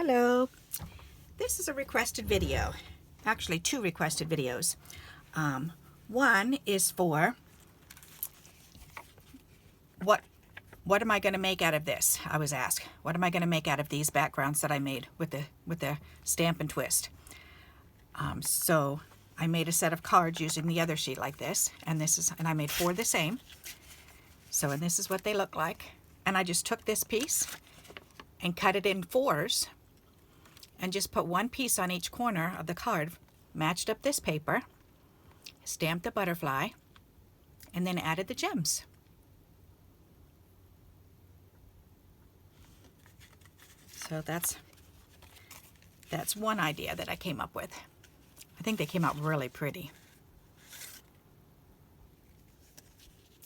Hello. This is a requested video. Actually, two requested videos. One is for what am I going to make out of this? I was asked. What am I going to make out of these backgrounds that I made with the stamp and twist? So I made a set of cards using the other sheet like this, and I made four the same. So, and this is what they look like. And I just took this piece and cut it in fours and just put one piece on each corner of the card, matched up this paper, stamped the butterfly, and then added the gems. So that's one idea that I came up with. I think they came out really pretty.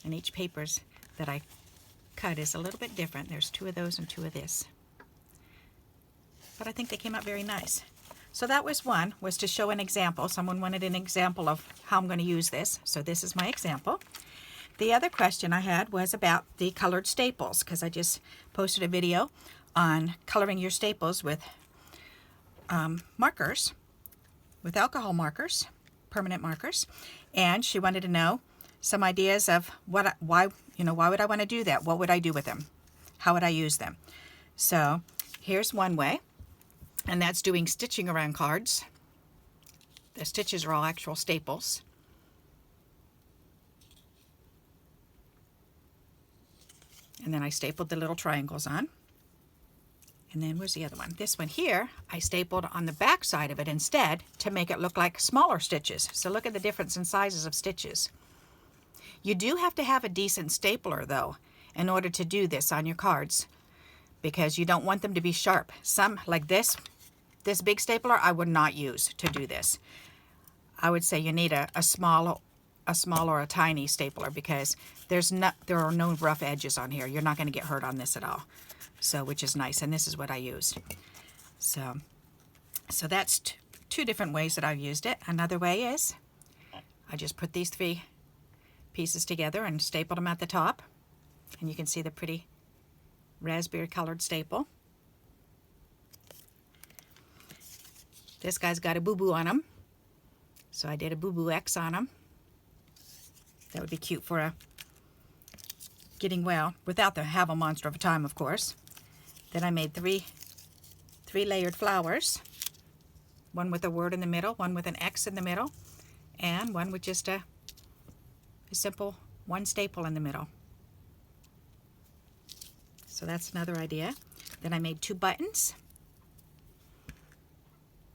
And each papers that I cut is a little bit different. There's two of those and two of this. But I think they came out very nice. So that was one, was to show an example. Someone wanted an example of how I'm going to use this. So this is my example. The other question I had was about the colored staples, because I just posted a video on coloring your staples with markers, with alcohol markers, permanent markers. And she wanted to know some ideas of why would I want to do that? What would I do with them? How would I use them? So here's one way. And that's doing stitching around cards. The stitches are all actual staples. And then I stapled the little triangles on. And then where's the other one? This one here, I stapled on the back side of it instead to make it look like smaller stitches. So look at the difference in sizes of stitches. You do have to have a decent stapler though in order to do this on your cards, because you don't want them to be sharp. Some, like this big stapler, I would not use to do this. I would say you need a small or a tiny stapler, because there are no rough edges on here. You're not going to get hurt on this at all. So, which is nice, and this is what I used. So that's two different ways that I've used it. Another way is I just put these three pieces together and stapled them at the top, and you can see the pretty raspberry colored staple. This guy's got a boo-boo on him, so I did a boo-boo X on him. That would be cute for a getting well, without the have a monster of a time, of course. Then I made three layered flowers, one with a word in the middle, one with an X in the middle, and one with just a simple one staple in the middle. So that's another idea. Then I made two buttons,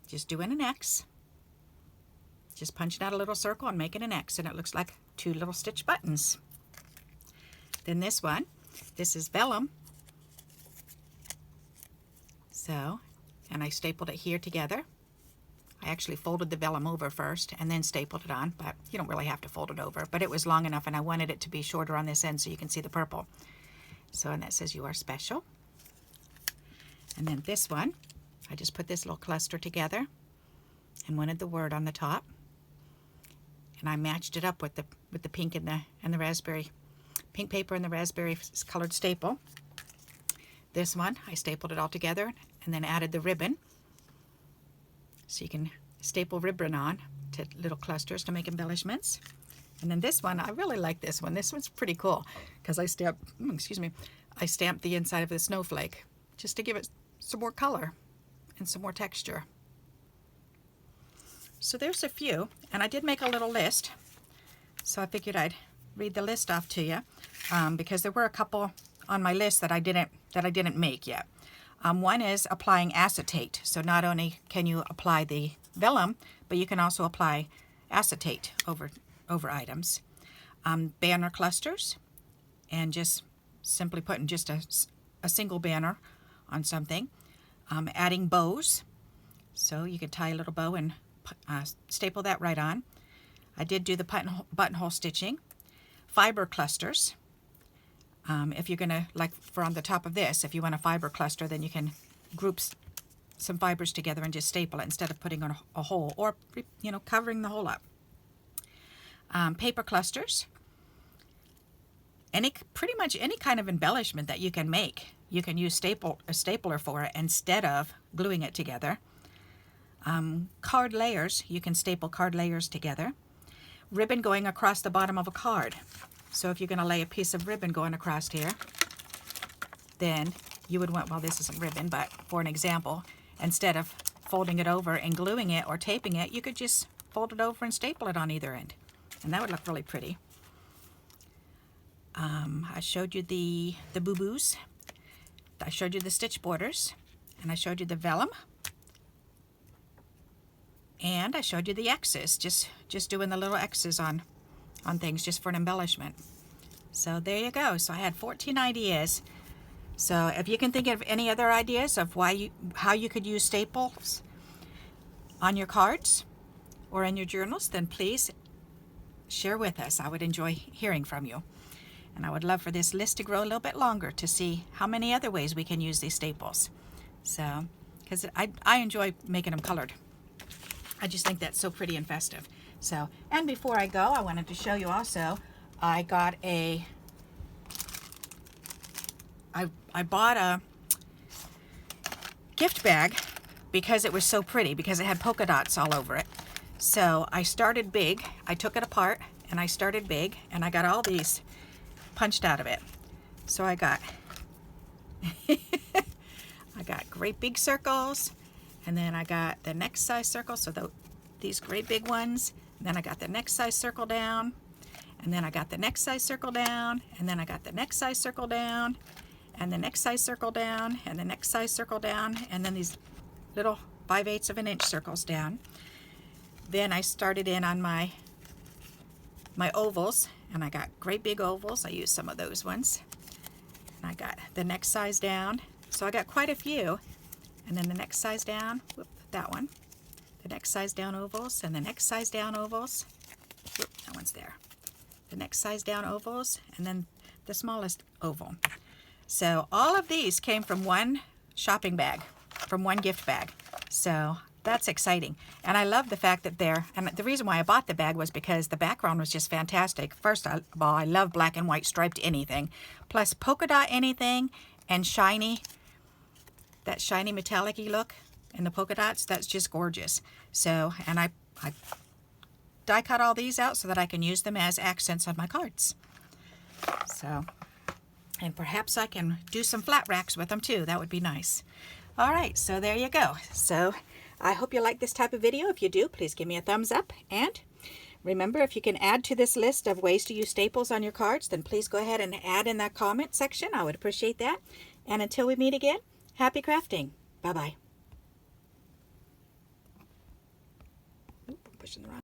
just doing an X, just punching out a little circle and making an X, and it looks like two little stitch buttons. Then this one, this is vellum. So, and I stapled it here together. I actually folded the vellum over first and then stapled it on, but you don't really have to fold it over. But it was long enough, and I wanted it to be shorter on this end so you can see the purple. So, and that says "You are special." And then this one, I just put this little cluster together and wanted the word on the top. And I matched it up with the pink and the raspberry, pink paper and the raspberry colored staple. This one, I stapled it all together and then added the ribbon. So you can staple ribbon on to little clusters to make embellishments. And then this one, I really like this one. This one's pretty cool because I stamped the inside of the snowflake just to give it some more color and some more texture. So there's a few, and I did make a little list. So I figured I'd read the list off to you because there were a couple on my list that I didn't make yet. One is applying acetate. So not only can you apply the vellum, but you can also apply acetate over items. Banner clusters, and just simply putting just a single banner on something. Adding bows, so you could tie a little bow and staple that right on. I did do the buttonhole stitching. Fiber clusters. If you're going to, like for on the top of this, if you want a fiber cluster, then you can group some fibers together and just staple it instead of putting on a hole, or covering the hole up. Paper clusters. pretty much any kind of embellishment that you can make. You can use a stapler for it instead of gluing it together. Card layers, you can staple card layers together. Ribbon going across the bottom of a card. So if you're going to lay a piece of ribbon going across here, then you would want, well, this isn't ribbon, but for an example, instead of folding it over and gluing it or taping it, you could just fold it over and staple it on either end. And that would look really pretty. I showed you the boo-boos. I showed you the stitch borders. And I showed you the vellum. And I showed you the X's, just doing the little X's on things just for an embellishment. So there you go. So I had 14 ideas. So if you can think of any other ideas of how you could use staples on your cards or in your journals, then please share with us. I would enjoy hearing from you. And I would love for this list to grow a little bit longer to see how many other ways we can use these staples. So, because I enjoy making them colored. I just think that's so pretty and festive. So, and before I go, I wanted to show you also, I got I bought a gift bag because it was so pretty, because it had polka dots all over it. So I started big. I took it apart and I started big, and I got all these punched out of it. So I got I got great big circles, and then I got the next size circle, so these great big ones. And then I got the next size circle down, and then I got the next size circle down, and then I got the next size circle down, and the next size circle down, and the next size circle down, and then these little 5/8 of an inch circles down. Then I started in on my ovals, and I got great big ovals. I used some of those ones. And I got the next size down. So I got quite a few. And then the next size down, whoop, that one. The next size down ovals, and the next size down ovals. Whoop, that one's there. The next size down ovals, and then the smallest oval. So all of these came from one shopping bag, from one gift bag. So that's exciting. And I love the fact that and the reason why I bought the bag was because the background was just fantastic. First of all, I love black and white striped anything, plus polka dot anything, and shiny, that shiny metallic-y look in the polka dots, that's just gorgeous. So, and I die cut all these out so that I can use them as accents on my cards. So, and perhaps I can do some flat racks with them too. That would be nice. All right, so there you go. So I hope you like this type of video. If you do, please give me a thumbs up. And remember, if you can add to this list of ways to use staples on your cards, then please go ahead and add in that comment section. I would appreciate that. And until we meet again, happy crafting. Bye-bye. Pushing the wrong